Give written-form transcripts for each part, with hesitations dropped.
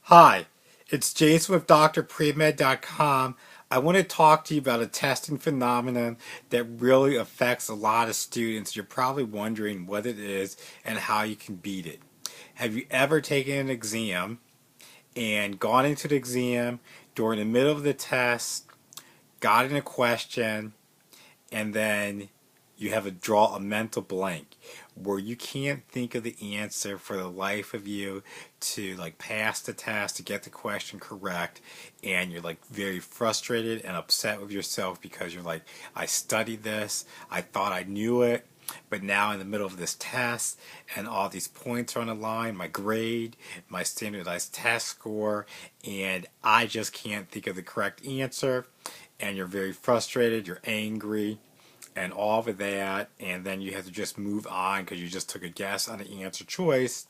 Hi, it's Jason with drpremed.com. I want to talk to you about a testing phenomenon that really affects a lot of students. You're probably wondering what it is and how you can beat it. Have you ever taken an exam and gone into the exam during the middle of the test, gotten a question, and then you have to draw a mental blank where you can't think of the answer for the life of you to like pass the test to get the question correct, and you're like very frustrated and upset with yourself because you're like, I studied this, I thought I knew it, but now in the middle of this test and all these points are on the line, my grade, my standardized test score, and I just can't think of the correct answer, and you're very frustrated, you're angry, and all of that, and then you have to just move on because you just took a guess on the answer choice.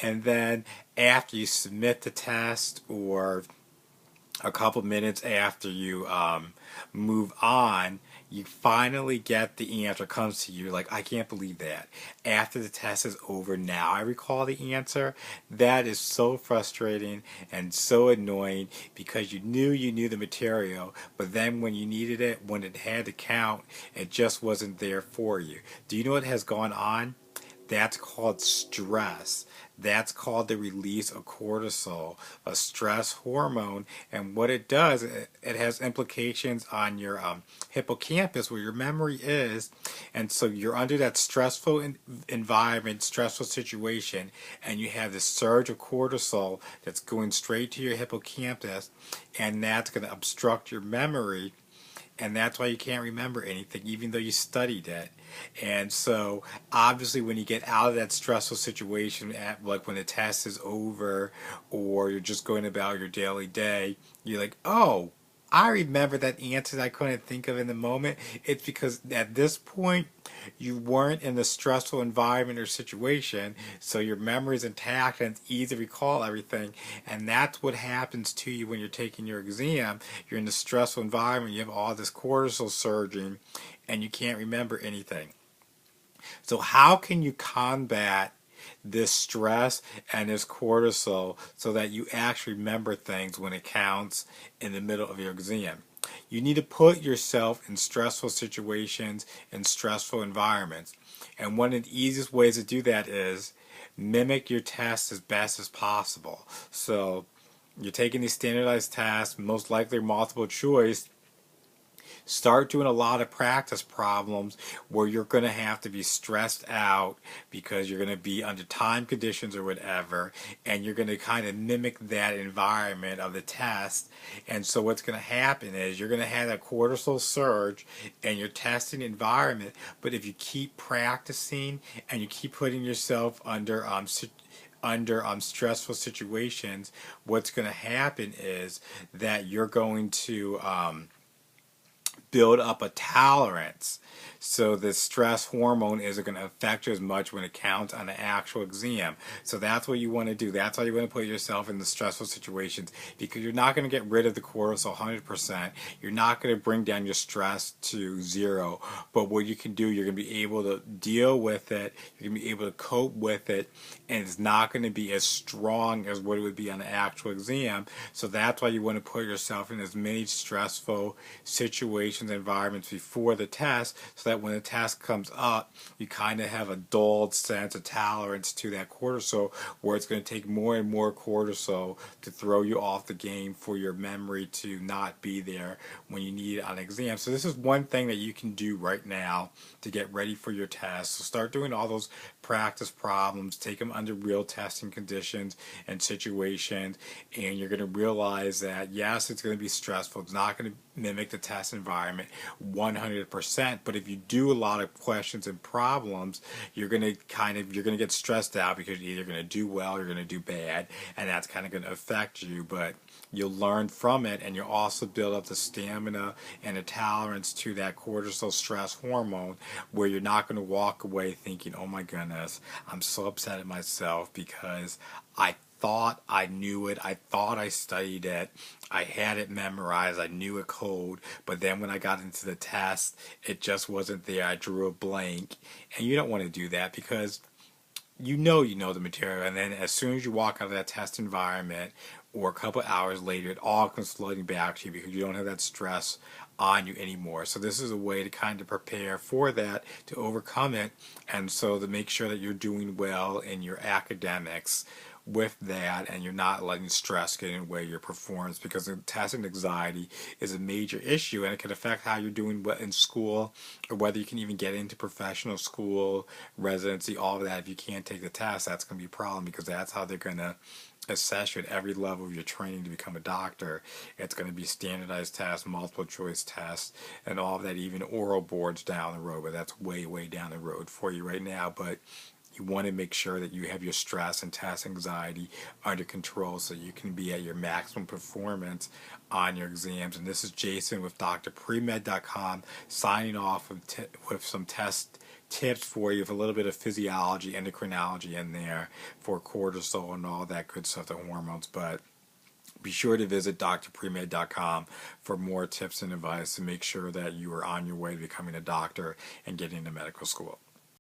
And then after you submit the test, or a couple minutes after you move on, you finally get the answer comes to you. Like, I can't believe that. After the test is over, now I recall the answer. That is so frustrating and so annoying because you knew the material, but then when you needed it, when it had to count, it just wasn't there for you. Do you know what has gone on? That's called stress. That's called the release of cortisol, a stress hormone. And what it does, it has implications on your hippocampus, where your memory is. And so you're under that stressful environment, stressful situation, and you have this surge of cortisol that's going straight to your hippocampus, and that's going to obstruct your memory, and that's why you can't remember anything, even though you studied it. And so, obviously, when you get out of that stressful situation, at like when the test is over, or you're just going about your daily day, you're like, oh, I remember that answer that I couldn't think of in the moment. It's because at this point, you weren't in the stressful environment or situation, so your memory is intact and it's easy to recall everything. And that's what happens to you when you're taking your exam. You're in the stressful environment, you have all this cortisol surging, and you can't remember anything. So, how can you combat this stress and this cortisol so that you actually remember things when it counts in the middle of your exam? You need to put yourself in stressful situations and stressful environments. And one of the easiest ways to do that is mimic your tests as best as possible. So you're taking these standardized tests, most likely multiple choice. Start doing a lot of practice problems where you're going to have to be stressed out because you're going to be under time conditions or whatever, and you're going to kind of mimic that environment of the test. And so what's going to happen is you're going to have that cortisol surge in your testing environment, but if you keep practicing and you keep putting yourself under stressful situations, what's going to happen is that you're going to build up a tolerance. So the stress hormone isn't going to affect you as much when it counts on the actual exam. So that's what you want to do. That's why you want to put yourself in the stressful situations, because you're not going to get rid of the cortisol 100%. You're not going to bring down your stress to zero. But what you can do, you're going to be able to deal with it. You're going to be able to cope with it. And it's not going to be as strong as what it would be on the actual exam. So that's why you want to put yourself in as many stressful situations, environments before the test, so that when the test comes up, you kind of have a dulled sense of tolerance to that cortisol, where it's going to take more and more cortisol to throw you off the game for your memory to not be there when you need it on an exam. So this is one thing that you can do right now to get ready for your test. So start doing all those practice problems, take them under real testing conditions and situations, and you're going to realize that yes, it's going to be stressful. It's not going to mimic the test environment 100%, but if you do a lot of questions and problems, you're going to get stressed out because you're either going to do well or you're going to do bad, and that's kind of going to affect you. But you'll learn from it, and you'll also build up the stamina and the tolerance to that cortisol stress hormone, where you're not going to walk away thinking, oh my goodness, I'm so upset at myself because I thought I knew it. I thought I studied it. I had it memorized. I knew a code. But then when I got into the test, it just wasn't there. I drew a blank. And you don't want to do that, because you know the material, and then as soon as you walk out of that test environment, or a couple hours later, it all comes flooding back to you because you don't have that stress on you anymore. So this is a way to kind of prepare for that, to overcome it, and so to make sure that you're doing well in your academics with that, and you're not letting stress get in the way of your performance, because testing anxiety is a major issue, and it can affect how you're doing in school, or whether you can even get into professional school, residency, all of that. If you can't take the test, that's going to be a problem, because that's how they're going to assess you at every level of your training to become a doctor. It's going to be standardized tests, multiple choice tests, and all of that, even oral boards down the road, but that's way, way down the road for you right now. But you want to make sure that you have your stress and test anxiety under control so you can be at your maximum performance on your exams. And this is Jason with drpremed.com, signing off with some test tips for you, with a little bit of physiology, endocrinology in there for cortisol and all that good stuff, the hormones. But be sure to visit drpremed.com for more tips and advice to make sure that you are on your way to becoming a doctor and getting into medical school.